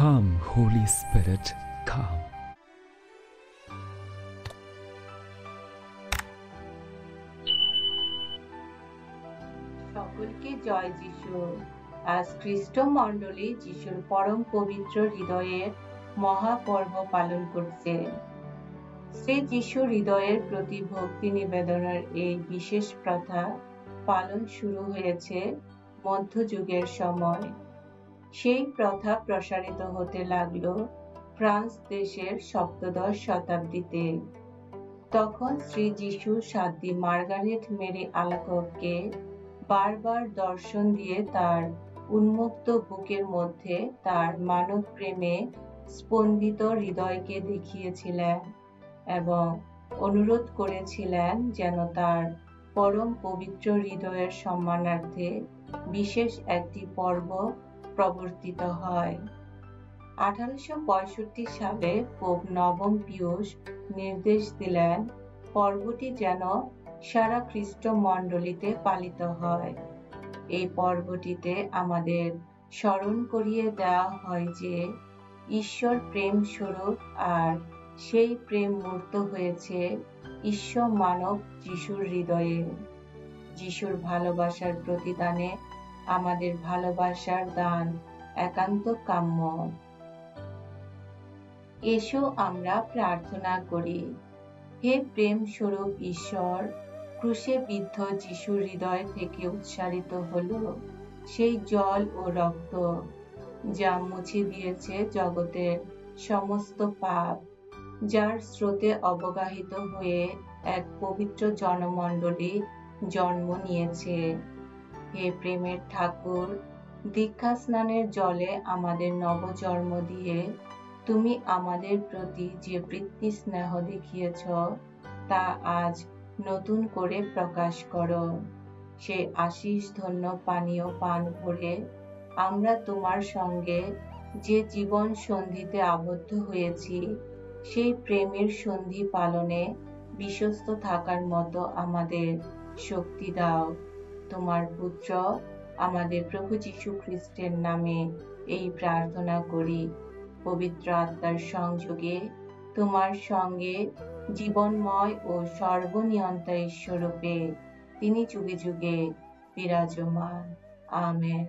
Come, Holy Spirit, come. সকলকে জয় যিশু। আজ খ্রিস্ট মণ্ডলী যিশুর পরম পবিত্র হৃদয়ের মহাপর্ব পালন করছে। শ্রী যিশু হৃদয়ের প্রতি ভক্তি নিবেদনের এই বিশেষ প্রথা পালন শুরু হয়েছে মধ্যযুগের সময়। সেই প্রথা প্রসারিত হতে লাগলো ফ্রান্স দেশের সপ্তদশ শতাব্দীতে। তখন শ্রী যিশু সাধ্বী মার্গারেট মেরি আলাককে বারবার দর্শন দিয়ে তার উন্মুক্ত বুকের মধ্যে তার মানব প্রেমে স্পন্দিত হৃদয়কে দেখিয়েছিলেন এবং অনুরোধ করেছিলেন যেন তার পরম পবিত্র হৃদয়ের সম্মানার্থে বিশেষ একটি পর্ব প্রবর্তিত হয়। 1865 সালে পোপ নবম পিয়ুস নির্দেশ দিলেন পর্বটি যেন সারা খ্রিস্ট মণ্ডলীতে পালিত হয়। এই পর্বটিতে আমাদের স্মরণ করিয়ে দেওয়া হয় যে ঈশ্বর প্রেম স্বরূপ আর সেই প্রেম মূর্ত হয়েছে ঈশ্বর মানব যিশুর হৃদয়ে। যিশুর ভালোবাসার প্রতিদানে আমাদের ভালোবাসার দান একান্ত কাম্য। এসো আমরা প্রার্থনা করি। হে প্রেম স্বরূপ ঈশ্বর, ক্রুশে বিদ্ধ যিশুর হৃদয় থেকে উচ্চারিত হলো সেই জল ও রক্ত যা মুছে দিয়েছে জগতের সমস্ত পাপ, যার স্রোতে অবগাহিত হয়ে এক পবিত্র জনমণ্ডলী জন্ম নিয়েছে। হে প্রেমের ঠাকুর, দীক্ষা স্নানের জলে আমাদের নবজন্ম দিয়ে তুমি আমাদের প্রতি যে বৃত্তি স্নেহ দেখিয়েছ তা আজ নতুন করে প্রকাশ করো। সে আশীষ ধন্য পানীয় পান করে আমরা তোমার সঙ্গে যে জীবন সন্ধিতে আবদ্ধ হয়েছি সেই প্রেমের সন্ধি পালনে বিশ্বস্ত থাকার মতো আমাদের শক্তি দাও। তোমার পুত্র আমাদের প্রভু যীশু খ্রিস্টের নামে এই প্রার্থনা করি। পবিত্র আত্মার সংযোগে তোমার সঙ্গে জীবনময় ও সর্বনিয়ন্তা ঈশ্বরূপে তিনি যুগে যুগে বিরাজমান। আমেন।